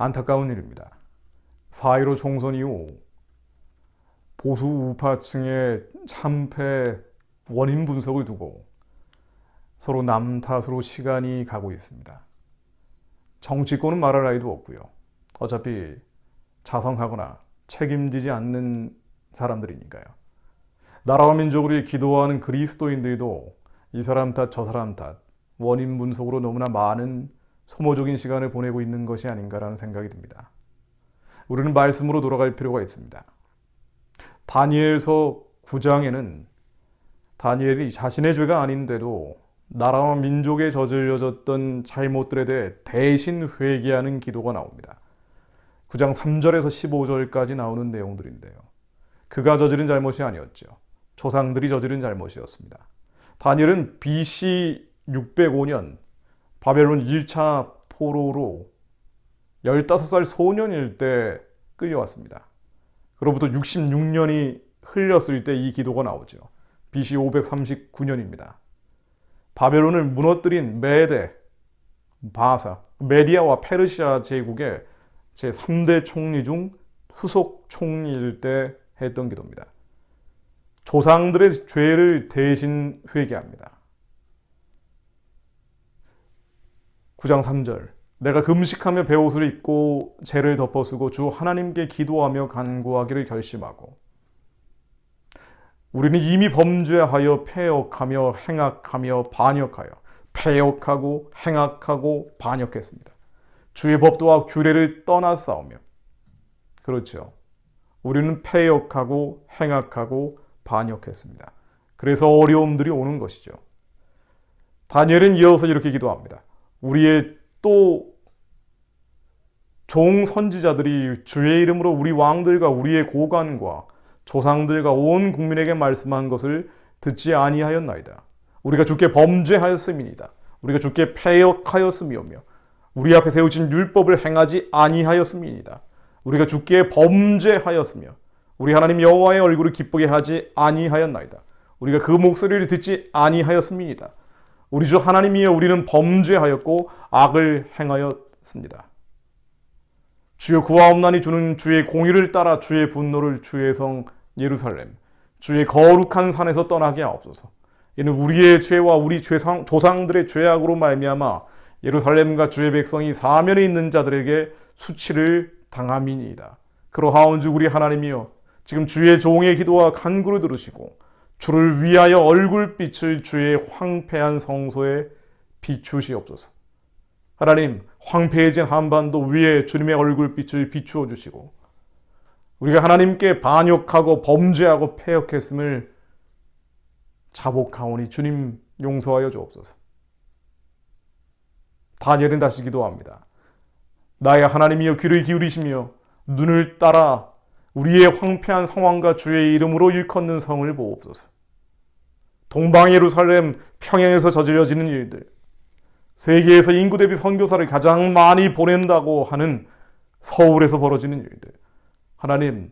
안타까운 일입니다. 4.15 총선 이후 보수 우파층의 참패 원인 분석을 두고 서로 남 탓으로 시간이 가고 있습니다. 정치권은 말할 나위도 없고요. 어차피 자성하거나 책임지지 않는 사람들이니까요. 나라와 민족을 위해 기도하는 그리스도인들도 이 사람 탓 저 사람 탓 원인 분석으로 너무나 많은 소모적인 시간을 보내고 있는 것이 아닌가라는 생각이 듭니다. 우리는 말씀으로 돌아갈 필요가 있습니다. 다니엘서 9장에는 다니엘이 자신의 죄가 아닌데도 나라와 민족에 저질러졌던 잘못들에 대해 대신 회개하는 기도가 나옵니다. 9장 3절에서 15절까지 나오는 내용들인데요. 그가 저지른 잘못이 아니었죠. 조상들이 저지른 잘못이었습니다. 다니엘은 BC 605년 바벨론 1차 포로로 15살 소년일 때 끌려왔습니다. 그로부터 66년이 흘렸을 때 이 기도가 나오죠. BC 539년입니다. 바벨론을 무너뜨린 메데, 바사, 메디아와 페르시아 제국의 제3대 총리 중 후속 총리일 때 했던 기도입니다. 조상들의 죄를 대신 회개합니다. 9장 3절 내가 금식하며 베옷을 입고 죄를 덮어쓰고 주 하나님께 기도하며 간구하기를 결심하고 우리는 이미 범죄하여 패역하며 행악하며 반역하여 패역하고 행악하고 반역했습니다. 주의 법도와 규례를 떠나싸우며 그렇죠. 우리는 패역하고 행악하고 반역했습니다. 그래서 어려움들이 오는 것이죠. 다니엘은 이어서 이렇게 기도합니다. 우리의 또 종 선지자들이 주의 이름으로 우리 왕들과 우리의 고관과 조상들과 온 국민에게 말씀한 것을 듣지 아니하였나이다. 우리가 주께 범죄하였음이니이다. 우리가 주께 패역하였음이오며 우리 앞에 세우신 율법을 행하지 아니하였음이니이다. 우리가 주께 범죄하였으며 우리 하나님 여호와의 얼굴을 기쁘게 하지 아니하였나이다. 우리가 그 목소리를 듣지 아니하였음이니이다. 우리 주 하나님이여 우리는 범죄하였고 악을 행하였습니다. 주여 구하옵나니 주는 주의 공의를 따라 주의 분노를 주의 성 예루살렘 주의 거룩한 산에서 떠나게 하옵소서. 이는 우리의 죄와 우리 조상들의 죄악으로 말미암아 예루살렘과 주의 백성이 사면에 있는 자들에게 수치를 당함이니이다. 그러하온즉 우리 하나님이여 지금 주의 종의 기도와 간구를 들으시고 주를 위하여 얼굴빛을 주의 황폐한 성소에 비추시옵소서. 하나님, 황폐해진 한반도 위에 주님의 얼굴빛을 비추어 주시고 우리가 하나님께 반역하고 범죄하고 패역했음을 자복하오니 주님 용서하여 주옵소서. 다니엘은 다시 기도합니다. 나의 하나님이여 귀를 기울이시며 눈을 따라 우리의 황폐한 상황과 주의 이름으로 일컫는 성을 보옵소서. 동방 예루살렘 평양에서 저질러지는 일들, 세계에서 인구 대비 선교사를 가장 많이 보낸다고 하는 서울에서 벌어지는 일들, 하나님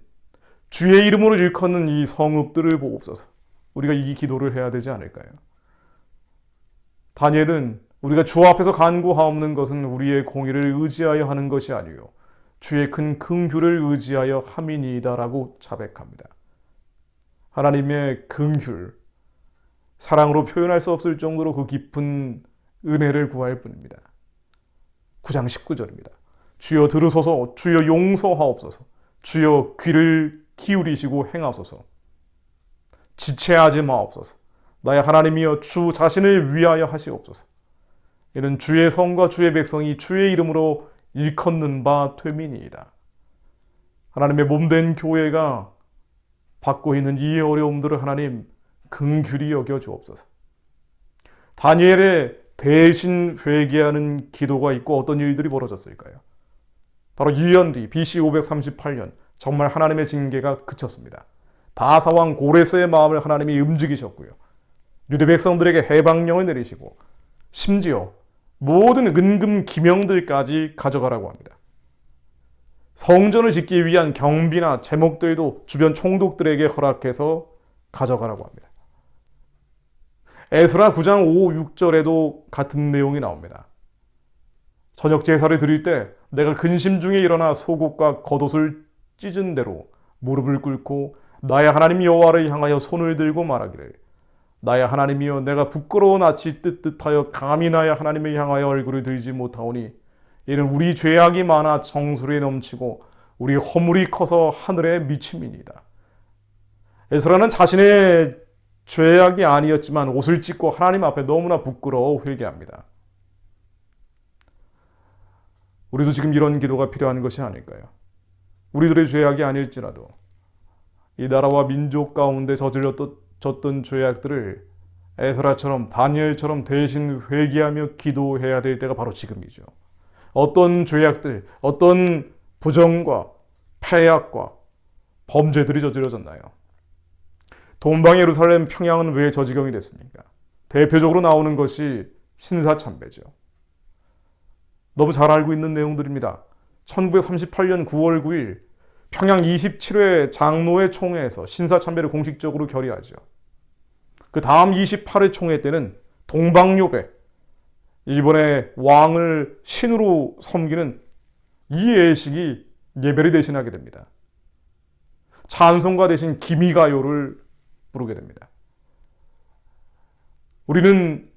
주의 이름으로 일컫는 이 성읍들을 보옵소서. 우리가 이 기도를 해야 되지 않을까요? 다니엘은 우리가 주 앞에서 간구하옵는 것은 우리의 공의를 의지하여 하는 것이 아니요 주의 큰 긍휼을 의지하여 함이니이다라고 자백합니다. 하나님의 긍휼, 사랑으로 표현할 수 없을 정도로 그 깊은 은혜를 구할 뿐입니다. 9장 19절입니다. 주여 들으소서, 주여 용서하옵소서, 주여 귀를 기울이시고 행하소서, 지체하지 마옵소서, 나의 하나님이여 주 자신을 위하여 하시옵소서. 이는 주의 성과 주의 백성이 주의 이름으로 일컫는 바 되미니이다. 하나님의 몸된 교회가 받고 있는 이 어려움들을 하나님 긍휼히 여겨 주옵소서. 다니엘의 대신 회개하는 기도가 있고 어떤 일들이 벌어졌을까요? 바로 1년 뒤 BC 538년 정말 하나님의 징계가 그쳤습니다. 바사왕 고레스의 마음을 하나님이 움직이셨고요. 유대 백성들에게 해방령을 내리시고 심지어 모든 은금 기명들까지 가져가라고 합니다. 성전을 짓기 위한 경비나 제목들도 주변 총독들에게 허락해서 가져가라고 합니다. 에스라 9장 5, 6절에도 같은 내용이 나옵니다. 저녁 제사를 드릴 때 내가 근심 중에 일어나 속옷과 겉옷을 찢은 대로 무릎을 꿇고 나의 하나님 여호와를 향하여 손을 들고 말하기를 나의 하나님이여 내가 부끄러운 아치 뜨뜻하여 감히 나의 하나님을 향하여 얼굴을 들지 못하오니 이는 우리 죄악이 많아 정수리에 넘치고 우리 허물이 커서 하늘에 미침이니이다. 에스라는 자신의 죄악이 아니었지만 옷을 찢고 하나님 앞에 너무나 부끄러워 회개합니다. 우리도 지금 이런 기도가 필요한 것이 아닐까요? 우리들의 죄악이 아닐지라도 이 나라와 민족 가운데 저질렀던 죄악들을 에스라처럼 다니엘처럼 대신 회개하며 기도해야 될 때가 바로 지금이죠. 어떤 죄악들, 어떤 부정과 패악과 범죄들이 저질러졌나요? 동방 예루살렘 평양은 왜 저 지경이 됐습니까? 대표적으로 나오는 것이 신사참배죠. 너무 잘 알고 있는 내용들입니다. 1938년 9월 9일 평양 27회 장로회 총회에서 신사참배를 공식적으로 결의하죠. 그 다음 28회 총회 때는 동방요배, 일본의 왕을 신으로 섬기는 이 예식이 예배를 대신하게 됩니다. 찬송가 대신 기미가요를 부르게 됩니다. 우리는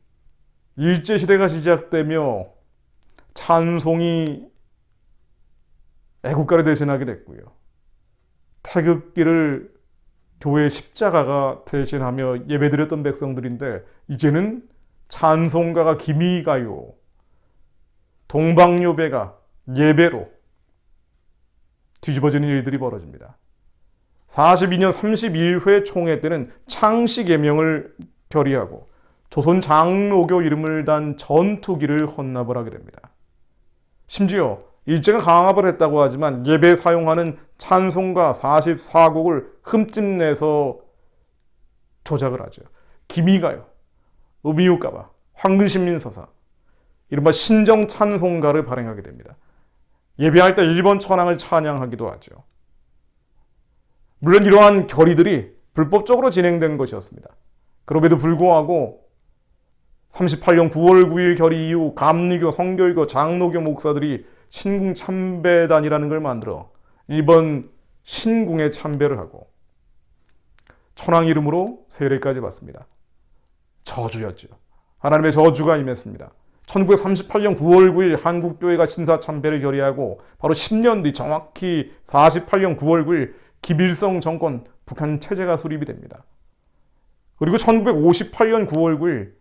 일제시대가 시작되며 찬송이 애국가를 대신하게 됐고요. 태극기를 교회 십자가가 대신하며 예배드렸던 백성들인데 이제는 찬송가가 기미가요, 동방요배가 예배로 뒤집어지는 일들이 벌어집니다. 42년 31회 총회 때는 창씨개명을 결의하고 조선 장로교 이름을 단 전투기를 헌납을 하게 됩니다. 심지어 일제가 강압을 했다고 하지만 예배에 사용하는 찬송가 44곡을 흠집내서 조작을 하죠. 기미가요, 의미유가봐, 황근신민서사, 이른바 신정찬송가를 발행하게 됩니다. 예배할 때 일본 천황을 찬양하기도 하죠. 물론 이러한 결의들이 불법적으로 진행된 것이었습니다. 그럼에도 불구하고 38년 9월 9일 결의 이후 감리교, 성결교, 장로교 목사들이 신궁 참배단이라는 걸 만들어 일본 신궁에 참배를 하고 천황 이름으로 세례까지 받습니다. 저주였죠. 하나님의 저주가 임했습니다. 1938년 9월 9일 한국교회가 신사참배를 결의하고 바로 10년 뒤 정확히 48년 9월 9일 김일성 정권 북한 체제가 수립이 됩니다. 그리고 1958년 9월 9일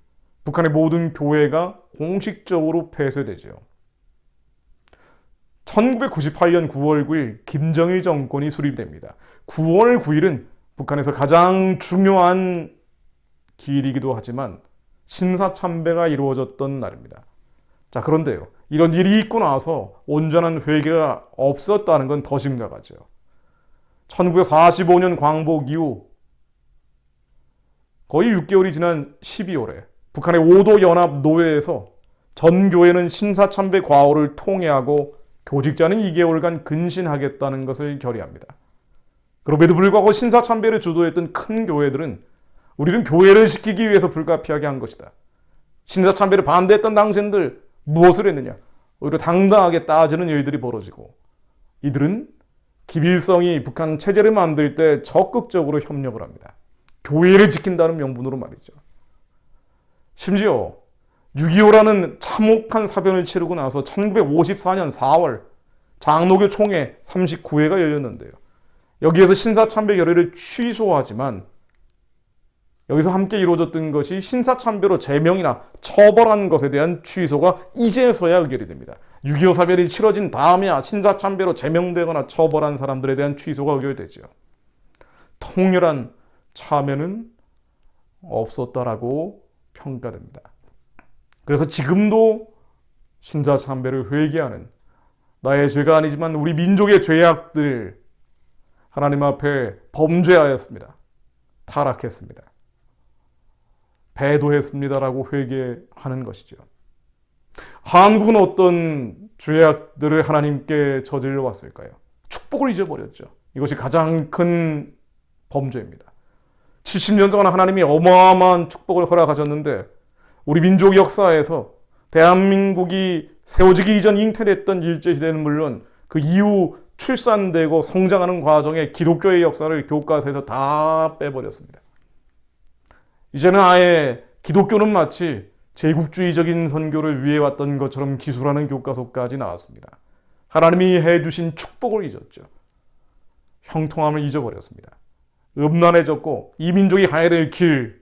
북한의 모든 교회가 공식적으로 폐쇄되죠. 1998년 9월 9일 김정일 정권이 수립됩니다. 9월 9일은 북한에서 가장 중요한 기일이기도 하지만 신사참배가 이루어졌던 날입니다. 자, 그런데요, 이런 일이 있고 나서 온전한 회개가 없었다는 건 더 심각하죠. 1945년 광복 이후 거의 6개월이 지난 12월에 북한의 5도 연합 노회에서 전 교회는 신사참배 과오를 통회하고 교직자는 2개월간 근신하겠다는 것을 결의합니다. 그럼에도 불구하고 신사참배를 주도했던 큰 교회들은 우리는 교회를 지키기 위해서 불가피하게 한 것이다. 신사참배를 반대했던 당신들 무엇을 했느냐? 오히려 당당하게 따지는 일들이 벌어지고 이들은 김일성이 북한 체제를 만들 때 적극적으로 협력을 합니다. 교회를 지킨다는 명분으로 말이죠. 심지어 6.25라는 참혹한 사변을 치르고 나서 1954년 4월 장로교 총회 39회가 열렸는데요. 여기에서 신사참배 결의를 취소하지만 여기서 함께 이루어졌던 것이 신사참배로 제명이나 처벌한 것에 대한 취소가 이제서야 의결이 됩니다. 6.25 사변이 치러진 다음에야 신사참배로 제명되거나 처벌한 사람들에 대한 취소가 의결되죠. 통렬한 참여는 없었다라고 평가됩니다. 그래서 지금도 신사참배를 회개하는 나의 죄가 아니지만 우리 민족의 죄악들 하나님 앞에 범죄하였습니다. 타락했습니다. 배도했습니다라고 회개하는 것이죠. 한국은 어떤 죄악들을 하나님께 저질러 왔을까요? 축복을 잊어버렸죠. 이것이 가장 큰 범죄입니다. 70년 동안 하나님이 어마어마한 축복을 허락하셨는데 우리 민족 역사에서 대한민국이 세워지기 이전 잉태됐던 일제시대는 물론 그 이후 출산되고 성장하는 과정에 기독교의 역사를 교과서에서 다 빼버렸습니다. 이제는 아예 기독교는 마치 제국주의적인 선교를 위해 왔던 것처럼 기술하는 교과서까지 나왔습니다. 하나님이 해주신 축복을 잊었죠. 형통함을 잊어버렸습니다. 음란해졌고 이 민족이 가야 될 길,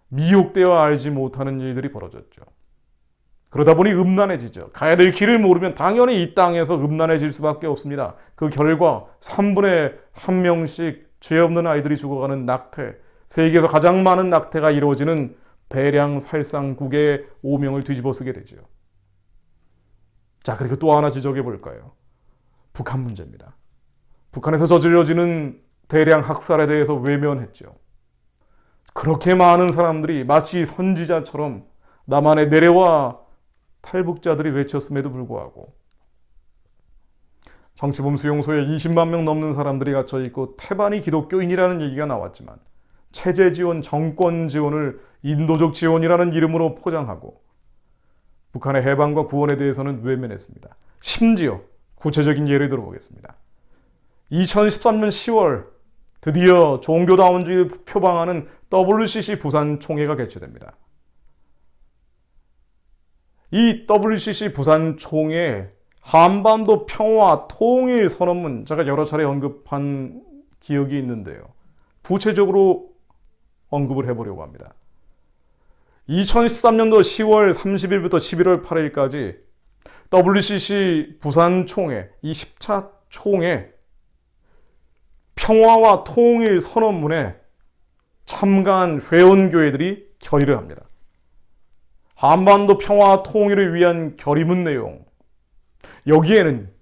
미혹되어 알지 못하는 일들이 벌어졌죠. 그러다 보니 음란해지죠. 가야 될 길을 모르면 당연히 이 땅에서 음란해질 수밖에 없습니다. 그 결과 3분의 1명씩 죄 없는 아이들이 죽어가는 낙태, 세계에서 가장 많은 낙태가 이루어지는 대량 살상국의 오명을 뒤집어쓰게 되죠. 자, 그리고 또 하나 지적해 볼까요? 북한 문제입니다. 북한에서 저질러지는 대량 학살에 대해서 외면했죠. 그렇게 많은 사람들이 마치 선지자처럼 남한에 내려와 탈북자들이 외쳤음에도 불구하고 정치범 수용소에 20만 명 넘는 사람들이 갇혀 있고 태반이 기독교인이라는 얘기가 나왔지만 체제 지원, 정권 지원을 인도적 지원이라는 이름으로 포장하고 북한의 해방과 구원에 대해서는 외면했습니다. 심지어 구체적인 예를 들어보겠습니다. 2013년 10월 드디어 종교다원주의를 표방하는 WCC 부산 총회가 개최됩니다. 이 WCC 부산 총회 한반도 평화 통일 선언문 제가 여러 차례 언급한 기억이 있는데요. 구체적으로 언급을 해보려고 합니다. 2013년도 10월 30일부터 11월 8일까지 WCC 부산 총회, 이 10차 총회 평화와 통일 선언문에 참가한 회원교회들이 결의를 합니다. 한반도 평화 통일을 위한 결의문 내용, 여기에는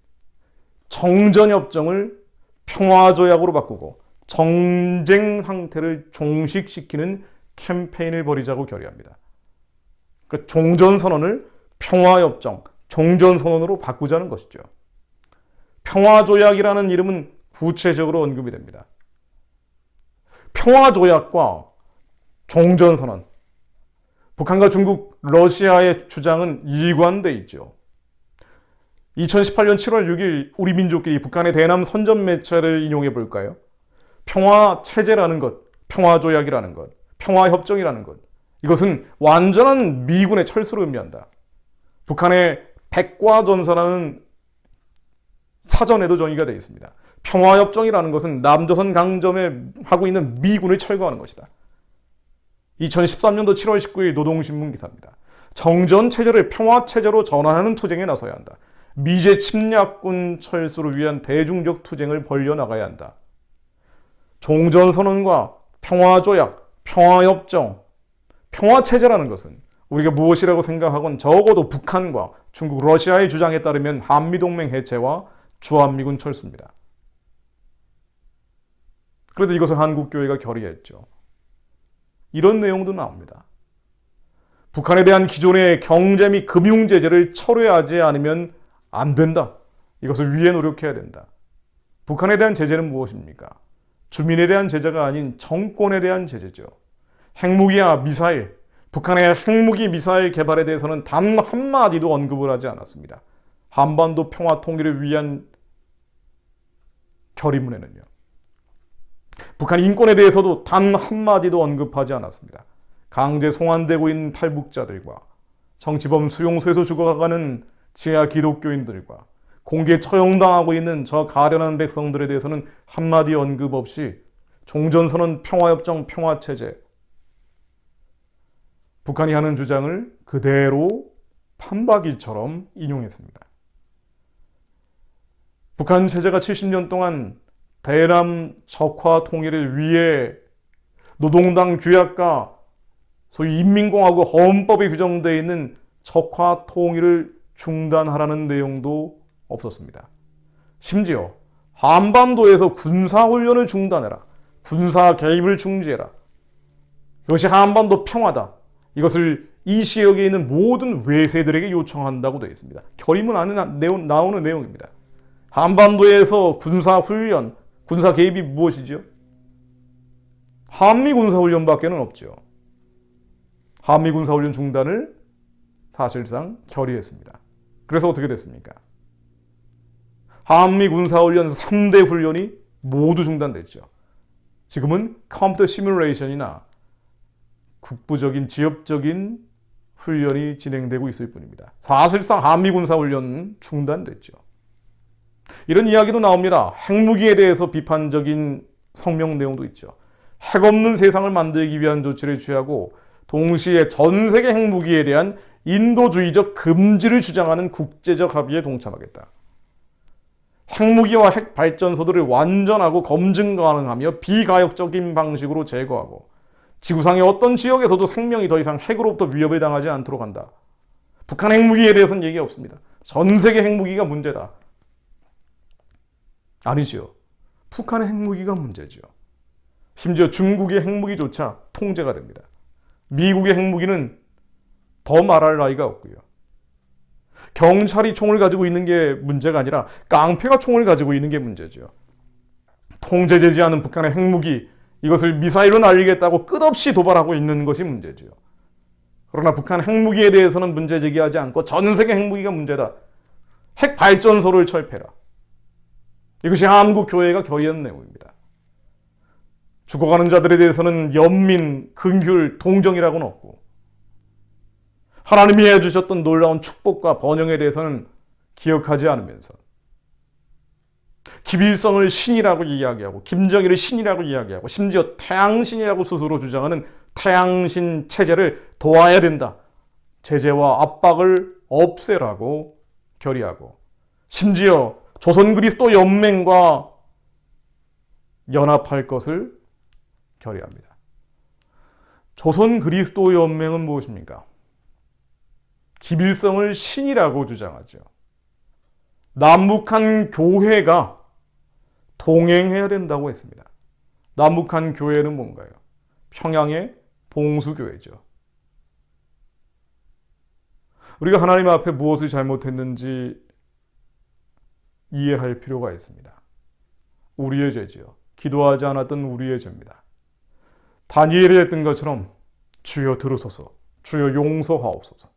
정전협정을 평화조약으로 바꾸고 정쟁 상태를 종식시키는 캠페인을 벌이자고 결의합니다. 그러니까 종전선언을 평화협정, 종전선언으로 바꾸자는 것이죠. 평화조약이라는 이름은 구체적으로 언급이 됩니다. 평화조약과 종전선언, 북한과 중국, 러시아의 주장은 일관돼 있죠. 2018년 7월 6일 우리 민족끼리 북한의 대남 선전 매체를 인용해 볼까요? 평화체제라는 것, 평화조약이라는 것, 평화협정이라는 것, 이것은 완전한 미군의 철수를 의미한다. 북한의 백과전선라는 사전에도 정의가 되어 있습니다. 평화협정이라는 것은 남조선 강점에 하고 있는 미군을 철거하는 것이다. 2013년도 7월 19일 노동신문 기사입니다. 정전체제를 평화체제로 전환하는 투쟁에 나서야 한다. 미제 침략군 철수를 위한 대중적 투쟁을 벌려나가야 한다. 종전선언과 평화조약, 평화협정, 평화체제라는 것은 우리가 무엇이라고 생각하건 적어도 북한과 중국, 러시아의 주장에 따르면 한미동맹 해체와 주한미군 철수입니다. 그런데 이것을 한국교회가 결의했죠. 이런 내용도 나옵니다. 북한에 대한 기존의 경제 및 금융 제재를 철회하지 않으면 안 된다. 이것을 위해 노력해야 된다. 북한에 대한 제재는 무엇입니까? 주민에 대한 제재가 아닌 정권에 대한 제재죠. 핵무기와 미사일, 북한의 핵무기 미사일 개발에 대해서는 단 한마디도 언급을 하지 않았습니다. 한반도 평화 통일을 위한 결의문에는요. 북한 인권에 대해서도 단 한마디도 언급하지 않았습니다. 강제 송환되고 있는 탈북자들과 정치범 수용소에서 죽어가는 지하 기독교인들과 공개 처형당하고 있는 저 가련한 백성들에 대해서는 한마디 언급 없이 종전선언, 평화협정, 평화체제, 북한이 하는 주장을 그대로 판박이처럼 인용했습니다. 북한 체제가 70년 동안 대남 적화 통일을 위해 노동당 규약과 소위 인민공화국 헌법에 규정되어 있는 적화 통일을 중단하라는 내용도 없었습니다. 심지어 한반도에서 군사훈련을 중단해라. 군사 개입을 중지해라. 이것이 한반도 평화다. 이것을 이 지역에 있는 모든 외세들에게 요청한다고 되어 있습니다. 결의문 안에 나오는 내용입니다. 한반도에서 군사훈련, 군사 개입이 무엇이죠? 한미 군사훈련밖에는 없죠. 한미 군사훈련 중단을 사실상 결의했습니다. 그래서 어떻게 됐습니까? 한미 군사훈련 3대 훈련이 모두 중단됐죠. 지금은 컴퓨터 시뮬레이션이나 국부적인 지역적인 훈련이 진행되고 있을 뿐입니다. 사실상 한미 군사훈련은 중단됐죠. 이런 이야기도 나옵니다. 핵무기에 대해서 비판적인 성명 내용도 있죠. 핵 없는 세상을 만들기 위한 조치를 취하고 동시에 전 세계 핵무기에 대한 인도주의적 금지를 주장하는 국제적 합의에 동참하겠다. 핵무기와 핵발전소들을 완전하고 검증 가능하며 비가역적인 방식으로 제거하고 지구상의 어떤 지역에서도 생명이 더 이상 핵으로부터 위협을 당하지 않도록 한다. 북한 핵무기에 대해서는 얘기 없습니다. 전 세계 핵무기가 문제다. 아니지요. 북한의 핵무기가 문제죠. 심지어 중국의 핵무기조차 통제가 됩니다. 미국의 핵무기는 더 말할 나위가 없고요. 경찰이 총을 가지고 있는 게 문제가 아니라 깡패가 총을 가지고 있는 게 문제죠. 통제되지 않은 북한의 핵무기, 이것을 미사일로 날리겠다고 끝없이 도발하고 있는 것이 문제죠. 그러나 북한 핵무기에 대해서는 문제 제기하지 않고 전 세계 핵무기가 문제다. 핵발전소를 철폐라. 이것이 한국교회가 결의한 내용입니다. 죽어가는 자들에 대해서는 연민, 긍휼, 동정이라고는 없고 하나님이 해주셨던 놀라운 축복과 번영에 대해서는 기억하지 않으면서 김일성을 신이라고 이야기하고 김정일을 신이라고 이야기하고 심지어 태양신이라고 스스로 주장하는 태양신 체제를 도와야 된다. 제재와 압박을 없애라고 결의하고 심지어 조선 그리스도 연맹과 연합할 것을 결의합니다. 조선 그리스도 연맹은 무엇입니까? 김일성을 신이라고 주장하죠. 남북한 교회가 동행해야 된다고 했습니다. 남북한 교회는 뭔가요? 평양의 봉수교회죠. 우리가 하나님 앞에 무엇을 잘못했는지 이해할 필요가 있습니다. 우리의 죄지요. 기도하지 않았던 우리의 죄입니다. 다니엘이 했던 것처럼 주여 들으소서, 주여 용서하옵소서,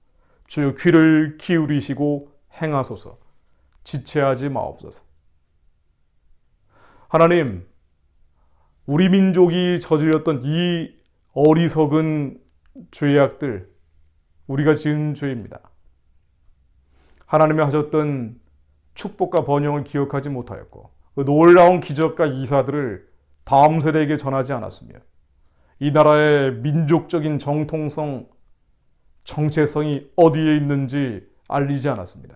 주여 귀를 기울이시고 행하소서, 지체하지 마옵소서. 하나님, 우리 민족이 저질렀던 이 어리석은 죄악들, 우리가 지은 죄입니다. 하나님이 하셨던 축복과 번영을 기억하지 못하였고 그 놀라운 기적과 이사들을 다음 세대에게 전하지 않았으며 이 나라의 민족적인 정통성, 정체성이 어디에 있는지 알리지 않았습니다.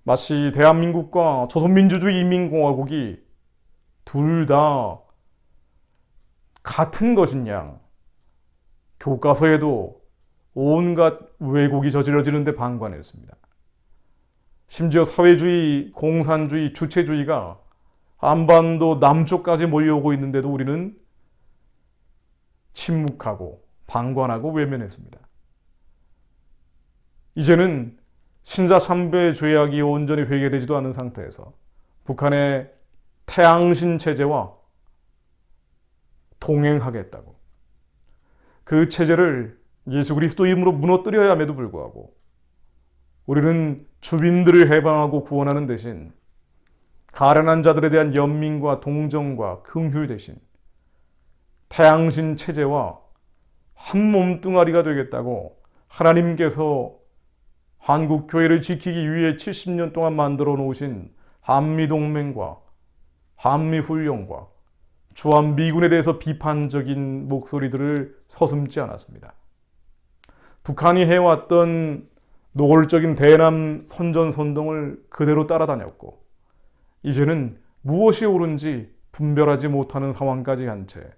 마치 대한민국과 조선민주주의 인민공화국이 둘 다 같은 것인 양 교과서에도 온갖 왜곡이 저질러지는데 방관했습니다. 심지어 사회주의, 공산주의, 주체주의가 한반도 남쪽까지 몰려오고 있는데도 우리는 침묵하고 방관하고 외면했습니다. 이제는 신사참배 죄악이 온전히 회개되지도 않은 상태에서 북한의 태양신 체제와 동행하겠다고 그 체제를 예수 그리스도 이름으로 무너뜨려야 함에도 불구하고 우리는 주민들을 해방하고 구원하는 대신 가련한 자들에 대한 연민과 동정과 긍휼 대신 태양신 체제와 한 몸뚱아리가 되겠다고 하나님께서 한국교회를 지키기 위해 70년 동안 만들어 놓으신 한미동맹과 한미훈련과 주한미군에 대해서 비판적인 목소리들을 서슴지 않았습니다. 북한이 해왔던 노골적인 대남 선전선동을 그대로 따라다녔고 이제는 무엇이 옳은지 분별하지 못하는 상황까지 간 채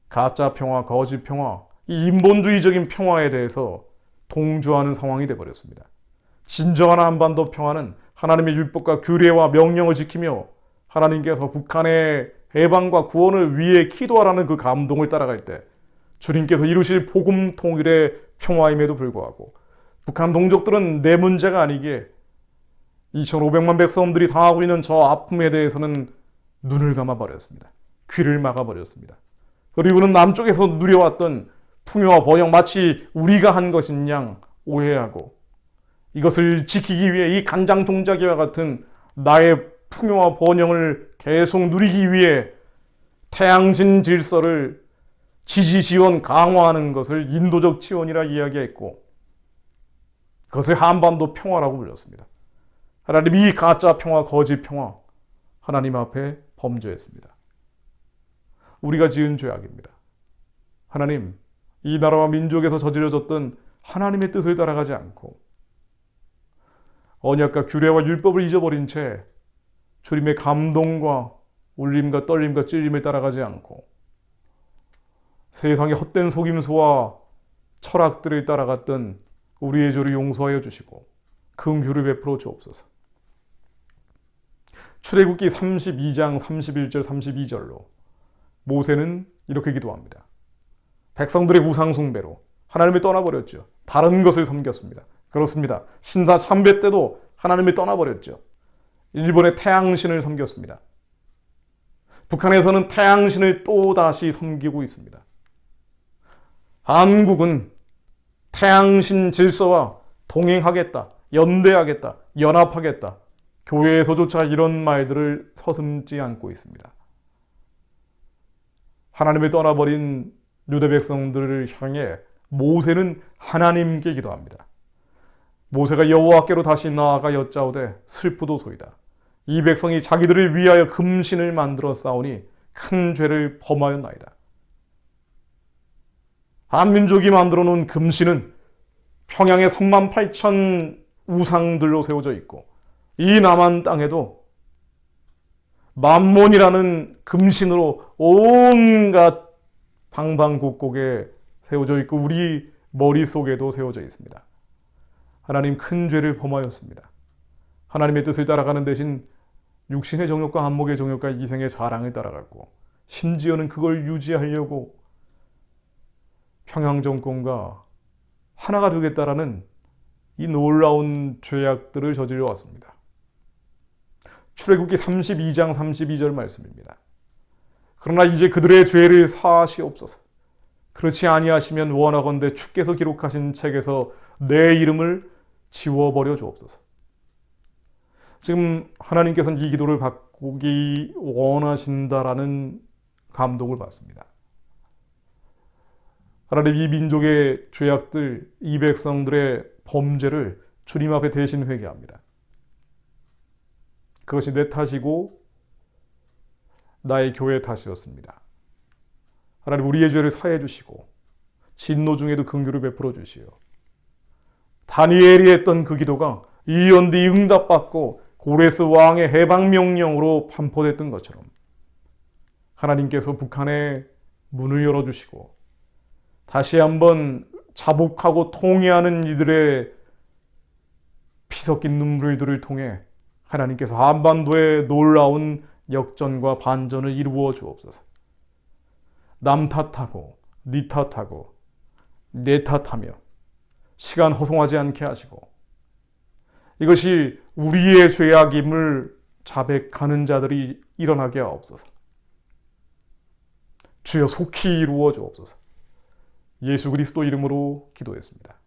가짜 평화, 거짓 평화, 이 인본주의적인 평화에 대해서 동조하는 상황이 되어버렸습니다. 진정한 한반도 평화는 하나님의 율법과 규례와 명령을 지키며 하나님께서 북한의 해방과 구원을 위해 기도하라는 그 감동을 따라갈 때 주님께서 이루실 복음 통일의 평화임에도 불구하고 북한 동족들은 내 문제가 아니기에 2,500만 백성들이 당하고 있는 저 아픔에 대해서는 눈을 감아버렸습니다. 귀를 막아버렸습니다. 그리고는 남쪽에서 누려왔던 풍요와 번영 마치 우리가 한 것인 양 오해하고 이것을 지키기 위해 이 간장종자기와 같은 나의 풍요와 번영을 계속 누리기 위해 태양신 질서를 지지지원 강화하는 것을 인도적 지원이라 이야기했고 그것을 한반도 평화라고 불렀습니다. 하나님이 가짜 평화, 거짓 평화 하나님 앞에 범죄했습니다. 우리가 지은 죄악입니다. 하나님, 이 나라와 민족에서 저질러졌던 하나님의 뜻을 따라가지 않고 언약과 규례와 율법을 잊어버린 채 주님의 감동과 울림과 떨림과 찔림을 따라가지 않고 세상의 헛된 속임수와 철학들을 따라갔던 우리의 죄를 용서하여 주시고 긍휼을 베풀어 주옵소서. 출애굽기 32장 31절 32절로 모세는 이렇게 기도합니다. 백성들의 우상 숭배로 하나님을 떠나버렸죠. 다른 것을 섬겼습니다. 그렇습니다. 신사 참배 때도 하나님을 떠나버렸죠. 일본의 태양신을 섬겼습니다. 북한에서는 태양신을 또다시 섬기고 있습니다. 한국은 태양신 질서와 동행하겠다, 연대하겠다, 연합하겠다. 교회에서조차 이런 말들을 서슴지 않고 있습니다. 하나님을 떠나버린 유대 백성들을 향해 모세는 하나님께 기도합니다. 모세가 여호와께로 다시 나아가 여짜오되 슬프도소이다. 이 백성이 자기들을 위하여 금신을 만들어 싸우니 큰 죄를 범하였나이다. 한민족이 만들어 놓은 금신은 평양에 38,000 우상들로 세워져 있고 이 남한 땅에도 만몬이라는 금신으로 온갖 방방곡곡에 세워져 있고 우리 머릿속에도 세워져 있습니다. 하나님 큰 죄를 범하였습니다. 하나님의 뜻을 따라가는 대신 육신의 정욕과 안목의 정욕과 이생의 자랑을 따라갔고 심지어는 그걸 유지하려고 평양정권과 하나가 되겠다라는 이 놀라운 죄악들을 저질러 왔습니다. 출애굽기 32장 32절 말씀입니다. 그러나 이제 그들의 죄를 사하시옵소서. 그렇지 아니하시면 원하건대 주께서 기록하신 책에서 내 이름을 지워버려 주옵소서. 지금 하나님께서는 이 기도를 바꾸기 원하신다라는 감동을 받습니다. 하나님 이 민족의 죄악들, 이 백성들의 범죄를 주님 앞에 대신 회개합니다. 그것이 내 탓이고 나의 교회의 탓이었습니다. 하나님 우리의 죄를 사해 주시고 진노 중에도 긍휼을 베풀어 주시오. 다니엘이 했던 그 기도가 이언디 응답받고 고레스 왕의 해방 명령으로 판포됐던 것처럼 하나님께서 북한의 문을 열어주시고 다시 한번 자복하고 통회하는 이들의 피 섞인 눈물들을 통해 하나님께서 한반도에 놀라운 역전과 반전을 이루어 주옵소서. 남 탓하고 니 탓하고 내 탓하며 시간 허송하지 않게 하시고 이것이 우리의 죄악임을 자백하는 자들이 일어나게 하옵소서. 주여 속히 이루어 주옵소서. 예수 그리스도 이름으로 기도했습니다.